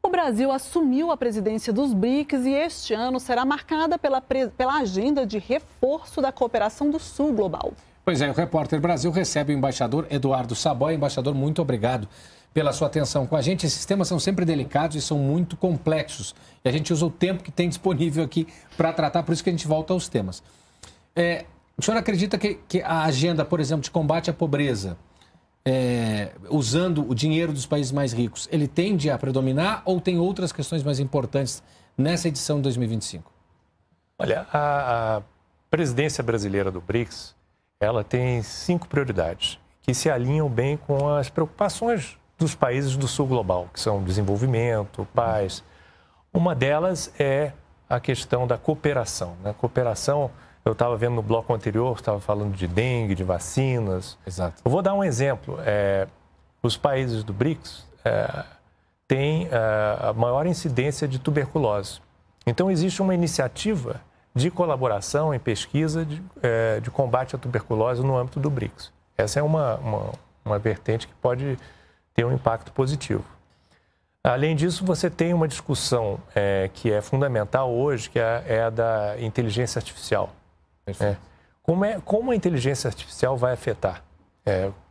O Brasil assumiu a presidência dos BRICS e este ano será marcada pela agenda de reforço da cooperação do Sul global. Pois é, o Repórter Brasil recebe o embaixador Eduardo Saboia. Embaixador, muito obrigado pela sua atenção com a gente. Esses temas são sempre delicados e são muito complexos. E a gente usa o tempo que tem disponível aqui para tratar, por isso que a gente volta aos temas. O senhor acredita que a agenda, por exemplo, de combate à pobreza, usando o dinheiro dos países mais ricos, ele tende a predominar ou tem outras questões mais importantes nessa edição de 2025? Olha, a presidência brasileira do BRICS, ela tem 5 prioridades que se alinham bem com as preocupações dos países do sul global, que são desenvolvimento, paz. Uma delas é a questão da cooperação, né? Cooperação, eu estava vendo no bloco anterior, estava falando de dengue, de vacinas. Exato. Eu vou dar um exemplo. Os países do BRICS têm a maior incidência de tuberculose. Então, existe uma iniciativa de colaboração em pesquisa de combate à tuberculose no âmbito do BRICS. Essa é uma vertente que pode ter um impacto positivo. Além disso, você tem uma discussão que é fundamental hoje, que é a da inteligência artificial. Como a inteligência artificial vai afetar?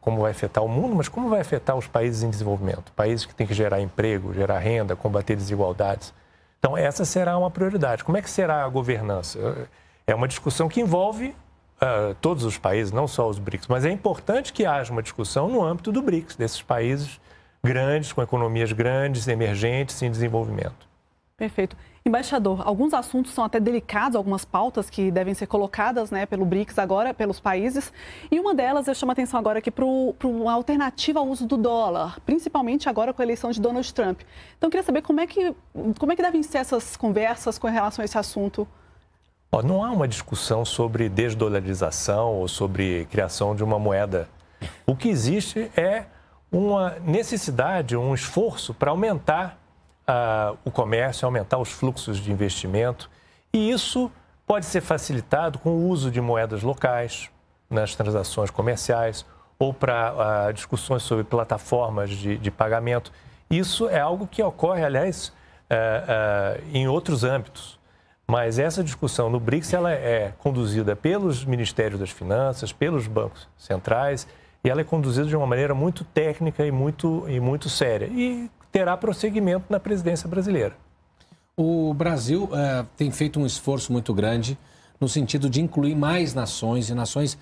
Como vai afetar o mundo, mas como vai afetar os países em desenvolvimento? Países que têm que gerar emprego, gerar renda, combater desigualdades. Então, essa será uma prioridade. Como é que será a governança? É uma discussão que envolve todos os países, não só os BRICS, mas é importante que haja uma discussão no âmbito do BRICS, desses países grandes, com economias grandes, emergentes, em desenvolvimento. Perfeito. Embaixador, alguns assuntos são até delicados, algumas pautas que devem ser colocadas, né, pelo BRICS agora, pelos países. E uma delas, eu chamo a atenção agora aqui para uma alternativa ao uso do dólar, principalmente agora com a eleição de Donald Trump. Então, eu queria saber como é que devem ser essas conversas com relação a esse assunto. Não há uma discussão sobre desdolarização ou sobre criação de uma moeda. O que existe é uma necessidade, um esforço para aumentar o comércio, aumentar os fluxos de investimento. E isso pode ser facilitado com o uso de moedas locais nas transações comerciais ou para discussões sobre plataformas de pagamento. Isso é algo que ocorre, aliás, em outros âmbitos. Mas essa discussão no BRICS ela é conduzida pelos Ministérios das Finanças, pelos bancos centrais, e ela é conduzida de uma maneira muito técnica e muito séria. E terá prosseguimento na presidência brasileira. O Brasil tem feito um esforço muito grande no sentido de incluir mais nações, e nações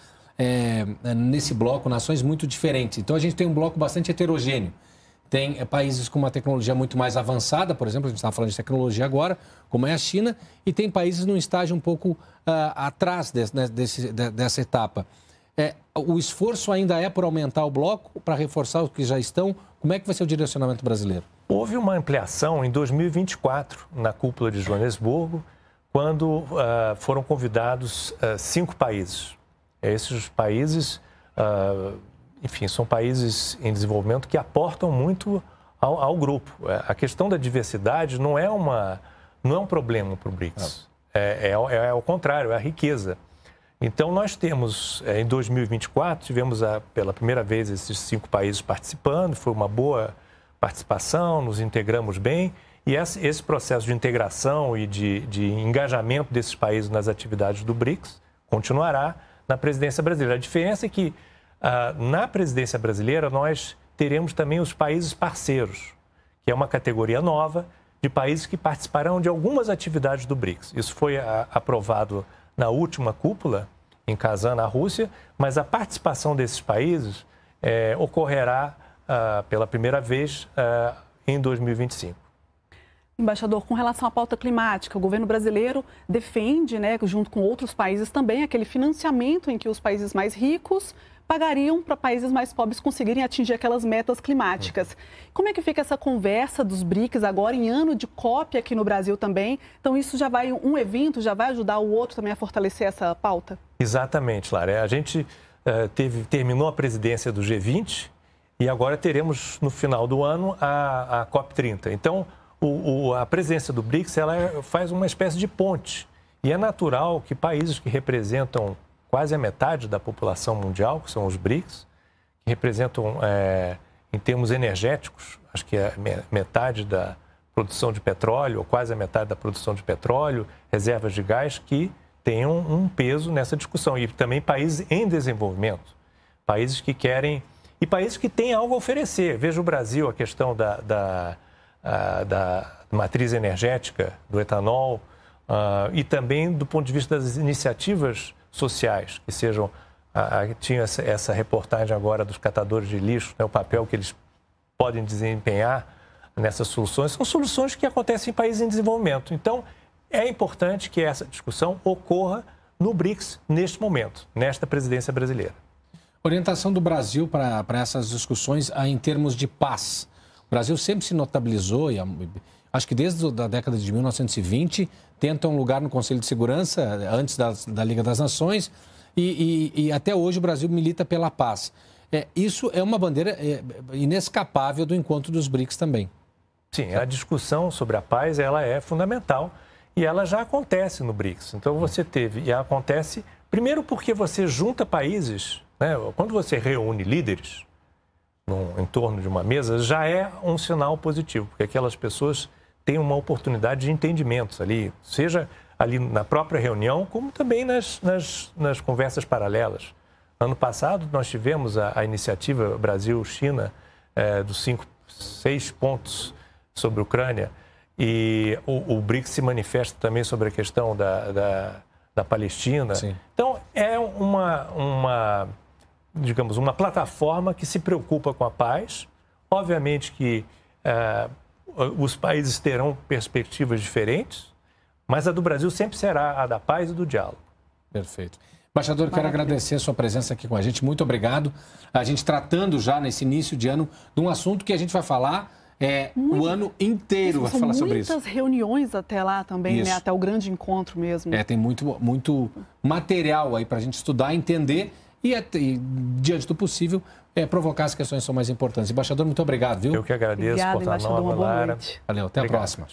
nesse bloco, nações muito diferentes. Então, a gente tem um bloco bastante heterogêneo. Tem países com uma tecnologia muito mais avançada, por exemplo, a gente estava falando de tecnologia agora, como é a China, e tem países num estágio um pouco atrás dessa etapa. O esforço ainda é por aumentar o bloco, para reforçar os que já estão. Como é que vai ser o direcionamento brasileiro? Houve uma ampliação em 2024, na cúpula de Joanesburgo, quando foram convidados 5 países. Esses países, enfim, são países em desenvolvimento que aportam muito ao grupo. A questão da diversidade não é um problema para o BRICS. É ao contrário, é a riqueza. Então, nós temos, em 2024, tivemos pela primeira vez esses 5 países participando, foi uma boa participação, nos integramos bem, e esse processo de integração e de engajamento desses países nas atividades do BRICS continuará na presidência brasileira. A diferença é que, na presidência brasileira, nós teremos também os países parceiros, que é uma categoria nova de países que participarão de algumas atividades do BRICS. Isso foi aprovado na última cúpula, em Kazan, na Rússia, mas a participação desses países ocorrerá pela primeira vez em 2025. Embaixador, com relação à pauta climática, o governo brasileiro defende, né, junto com outros países também, aquele financiamento em que os países mais ricos pagariam para países mais pobres conseguirem atingir aquelas metas climáticas. Como é que fica essa conversa dos BRICS agora em ano de COP aqui no Brasil também? Então isso já vai, um evento já vai ajudar o outro também a fortalecer essa pauta? Exatamente, Lara. A gente terminou a presidência do G20 e agora teremos no final do ano a COP30. Então a presidência do BRICS ela faz uma espécie de ponte e é natural que países que representam quase a metade da população mundial, que são os BRICS, que representam, em termos energéticos, acho que é metade produção de petróleo, ou quase a metade da produção de petróleo, reservas de gás, que tenham um peso nessa discussão. E também países em desenvolvimento, países que querem... E países que têm algo a oferecer. Veja o Brasil, a questão da matriz energética, do etanol, e também do ponto de vista das iniciativas sociais, que sejam... tinha essa reportagem agora dos catadores de lixo, né, o papel que eles podem desempenhar nessas soluções. São soluções que acontecem em países em desenvolvimento. Então, é importante que essa discussão ocorra no BRICS neste momento, nesta presidência brasileira. Orientação do Brasil para essas discussões em termos de paz. O Brasil sempre se notabilizou, e acho que desde a década de 1920, tenta um lugar no Conselho de Segurança, antes da Liga das Nações, e até hoje o Brasil milita pela paz. Isso é uma bandeira inescapável do encontro dos BRICS também. Sim, a discussão sobre a paz ela é fundamental e ela já acontece no BRICS. Então você teve, e acontece, primeiro porque você junta países, né? Quando você reúne líderes em torno de uma mesa, já é um sinal positivo, porque aquelas pessoas têm uma oportunidade de entendimentos ali, seja ali na própria reunião, como também nas conversas paralelas. Ano passado, nós tivemos a iniciativa Brasil-China dos 6 pontos sobre a Ucrânia, e o BRICS se manifesta também sobre a questão da Palestina. Sim. Então, é digamos, uma plataforma que se preocupa com a paz. Obviamente que os países terão perspectivas diferentes, mas a do Brasil sempre será a da paz e do diálogo. Perfeito. Embaixador, quero agradecer a sua presença aqui com a gente. Muito obrigado. A gente tratando já nesse início de ano de um assunto que a gente vai falar o ano inteiro, vai falar sobre isso. Muitas reuniões até lá também, né? Até o grande encontro mesmo. Tem muito material aí para a gente estudar, entender e, diante do possível, provocar as questões que são mais importantes. Embaixador, muito obrigado, viu? Eu que agradeço. Obrigada, embaixador, uma boa noite. Valeu, até a próxima.